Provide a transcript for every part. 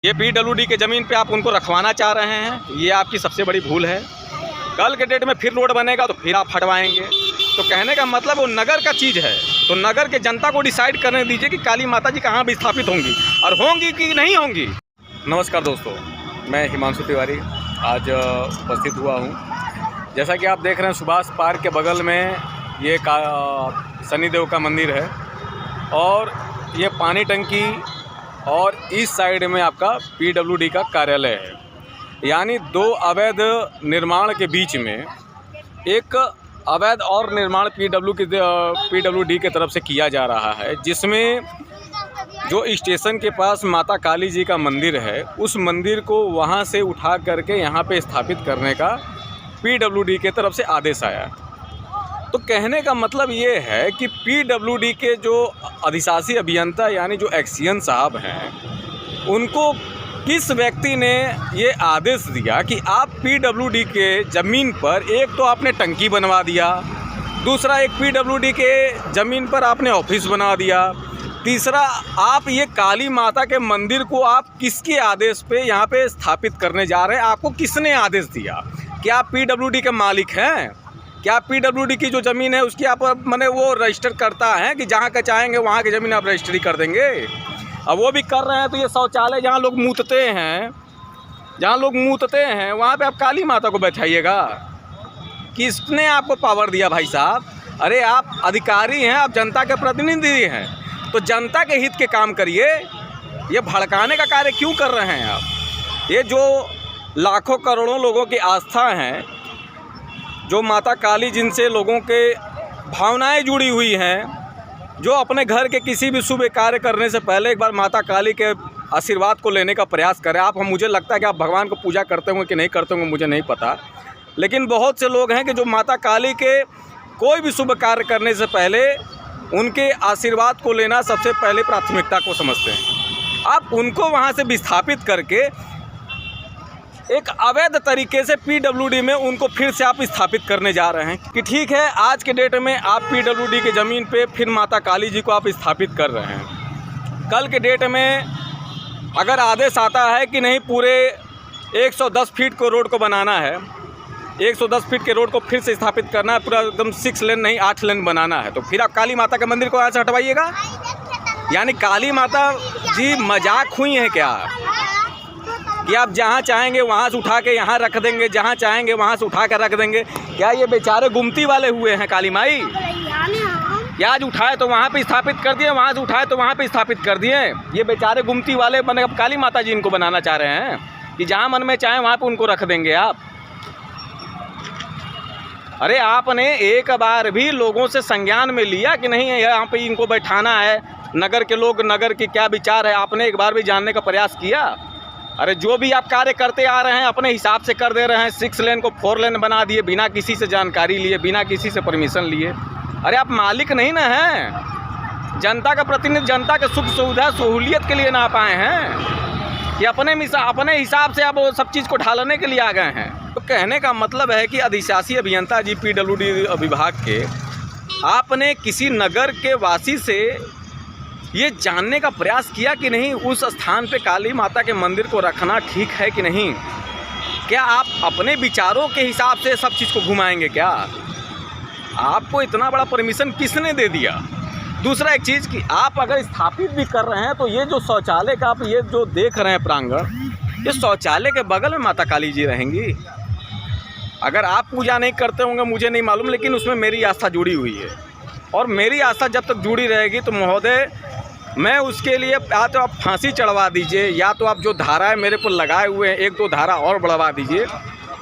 ये पीडब्ल्यूडी के ज़मीन पे आप उनको रखवाना चाह रहे हैं, ये आपकी सबसे बड़ी भूल है। कल के डेट में फिर रोड बनेगा तो फिर आप हटवाएंगे। तो कहने का मतलब वो नगर का चीज़ है, तो नगर के जनता को डिसाइड करने दीजिए कि काली माता जी कहाँ विस्थापित होंगी और होंगी कि नहीं होंगी। नमस्कार दोस्तों, मैं हिमांशु तिवारी आज उपस्थित हुआ हूँ। जैसा कि आप देख रहे हैं, सुभाष पार्क के बगल में ये शनिदेव का मंदिर है और ये पानी टंकी और इस साइड में आपका पीडब्ल्यूडी का कार्यालय है। यानी दो अवैध निर्माण के बीच में एक अवैध और निर्माण पीडब्ल्यूडी के तरफ से किया जा रहा है, जिसमें जो स्टेशन के पास माता काली जी का मंदिर है, उस मंदिर को वहां से उठा करके यहाँ पे स्थापित करने का पीडब्ल्यूडी के तरफ से आदेश आया। तो कहने का मतलब ये है कि पीडब्ल्यूडी के जो अधिशासी अभियंता यानी जो एक्सियन साहब हैं, उनको किस व्यक्ति ने ये आदेश दिया कि आप पीडब्ल्यूडी के ज़मीन पर एक तो आपने टंकी बनवा दिया, दूसरा एक पीडब्ल्यूडी के ज़मीन पर आपने ऑफिस बना दिया, तीसरा आप ये काली माता के मंदिर को आप किसके आदेश पे यहाँ पे स्थापित करने जा रहे हैं? आपको किसने आदेश दिया? क्या आप पीडब्ल्यूडी के मालिक हैं? क्या पीडब्ल्यूडी की जो ज़मीन है उसकी आप मैंने वो रजिस्टर करता है कि जहाँ का चाहेंगे वहाँ की ज़मीन आप रजिस्ट्री कर देंगे? अब वो भी कर रहे हैं तो ये शौचालय जहाँ लोग मूतते हैं, वहाँ पे आप काली माता को बैठाइएगा? किसने आपको पावर दिया भाई साहब? अरे आप अधिकारी हैं, आप जनता के प्रतिनिधि हैं, तो जनता के हित के काम करिए। ये भड़काने का कार्य क्यों कर रहे हैं आप? ये जो लाखों करोड़ों लोगों की आस्था हैं, जो माता काली जिनसे लोगों के भावनाएं जुड़ी हुई हैं, जो अपने घर के किसी भी शुभ कार्य करने से पहले एक बार माता काली के आशीर्वाद को लेने का प्रयास करें। मुझे लगता है कि आप भगवान को पूजा करते होंगे कि नहीं करते होंगे, मुझे नहीं पता, लेकिन बहुत से लोग हैं कि जो माता काली के कोई भी शुभ कार्य करने से पहले उनके आशीर्वाद को लेना सबसे पहले प्राथमिकता को समझते हैं। आप उनको वहाँ से विस्थापित करके एक अवैध तरीके से पीडब्ल्यूडी में उनको फिर से आप स्थापित करने जा रहे हैं कि ठीक है, आज के डेट में आप पीडब्ल्यूडी की ज़मीन पे फिर माता काली जी को आप स्थापित कर रहे हैं। कल के डेट में अगर आदेश आता है कि नहीं, पूरे 110 फीट को रोड को बनाना है, 110 फीट के रोड को फिर से स्थापित करना है, पूरा एकदम 6 लेन नहीं 8 लेन बनाना है, तो फिर आप काली माता के मंदिर को यहाँ से हटवाइएगा? यानी काली माता जी मजाक हुई हैं क्या कि आप जहाँ चाहेंगे वहाँ से उठा के यहाँ रख देंगे, जहाँ चाहेंगे वहाँ से उठा कर रख देंगे? क्या ये बेचारे गुमती वाले हुए हैं काली माई? क्या आज उठाए तो वहाँ पे स्थापित कर दिए, वहाँ से उठाए तो वहाँ पे स्थापित कर दिए? ये बेचारे गुमती वाले बने, अब काली माता जी इनको बनाना चाह रहे हैं कि जहाँ मन में चाहे वहाँ पे उनको रख देंगे आप? अरे आपने एक बार भी लोगों से संज्ञान में लिया कि नहीं यहाँ पे इनको बैठाना है? नगर के लोग, नगर के क्या विचार है, आपने एक बार भी जानने का प्रयास किया? अरे जो भी आप कार्य करते आ रहे हैं अपने हिसाब से कर दे रहे हैं। 6 लेन को 4 लेन बना दिए बिना किसी से जानकारी लिए, बिना किसी से परमिशन लिए। अरे आप मालिक नहीं ना हैं, जनता का प्रतिनिधि, जनता के सुख सुविधा सहूलियत के लिए ना आप आए हैं कि अपने हिसाब से आप वो सब चीज़ को ढालने के लिए आ गए हैं? तो कहने का मतलब है कि अधिशासी अभियंता जी पीडब्ल्यूडी विभाग के, आपने किसी नगर के वासी से ये जानने का प्रयास किया कि नहीं उस स्थान पे काली माता के मंदिर को रखना ठीक है कि नहीं? क्या आप अपने विचारों के हिसाब से सब चीज़ को घुमाएंगे क्या? आपको इतना बड़ा परमिशन किसने दे दिया? दूसरा एक चीज़ कि आप अगर स्थापित भी कर रहे हैं तो ये जो शौचालय का आप ये जो देख रहे हैं प्रांगण, ये शौचालय के बगल में माता काली जी रहेंगी। अगर आप पूजा नहीं करते होंगे मुझे नहीं मालूम, लेकिन उसमें मेरी आस्था जुड़ी हुई है और मेरी आस्था जब तक जुड़ी रहेगी तो महोदय मैं उसके लिए या तो आप फांसी चढ़वा दीजिए, या तो आप जो धाराएं मेरे पर लगाए हुए हैं 1-2 धारा और बढ़वा दीजिए,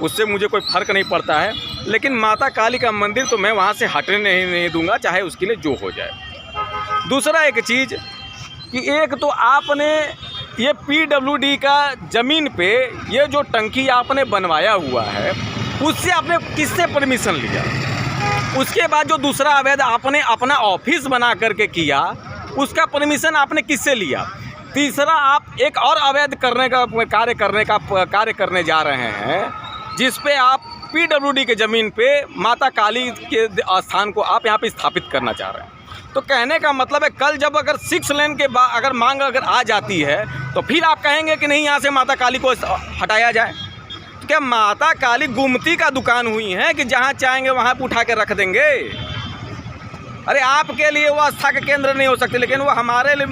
उससे मुझे कोई फ़र्क नहीं पड़ता है। लेकिन माता काली का मंदिर तो मैं वहाँ से हटने नहीं दूंगा, चाहे उसके लिए जो हो जाए। दूसरा एक चीज़ कि एक तो आपने ये पीडब्ल्यूडी का ज़मीन पे ये जो टंकी आपने बनवाया हुआ है, उससे आपने किससे परमिशन लिया? उसके बाद जो दूसरा अवैध आपने अपना ऑफिस बना करके किया, उसका परमिशन आपने किससे लिया? तीसरा आप एक और अवैध कार्य करने जा रहे हैं, जिस पे आप पीडब्ल्यूडी के ज़मीन पे माता काली के स्थान को आप यहाँ पे स्थापित करना चाह रहे हैं। तो कहने का मतलब है कल जब अगर 6 लेन के बाद अगर मांग अगर आ जाती है तो फिर आप कहेंगे कि नहीं यहाँ से माता काली को हटाया जाए। तो क्या माता काली गुमती का दुकान हुई है कि जहाँ चाहेंगे वहाँ पे उठा के रख देंगे? अरे आपके लिए वो आस्था के केंद्र नहीं हो सकते, लेकिन वो हमारे लिए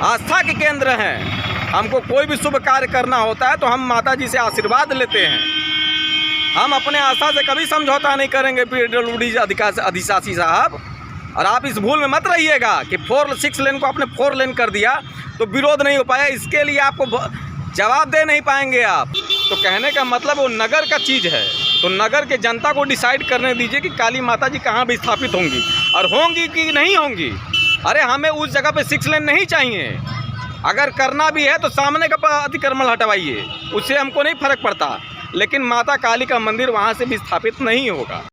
आस्था के केंद्र हैं। हमको कोई भी शुभ कार्य करना होता है तो हम माता जी से आशीर्वाद लेते हैं। हम अपने आस्था से कभी समझौता नहीं करेंगे PWD अधिशासी साहब। और आप इस भूल में मत रहिएगा कि 6 लेन को आपने 4 लेन कर दिया तो विरोध नहीं हो पाया, इसके लिए आपको जवाब दे नहीं पाएंगे आप। तो कहने का मतलब वो नगर का चीज़ है, तो नगर के जनता को डिसाइड करने दीजिए कि काली माता जी कहाँ भी स्थापित होंगी और होंगी कि नहीं होंगी। अरे हमें उस जगह पे 6 लेन नहीं चाहिए। अगर करना भी है तो सामने का अतिक्रमण हटवाइए, उससे हमको नहीं फर्क पड़ता, लेकिन माता काली का मंदिर वहाँ से भी स्थापित नहीं होगा।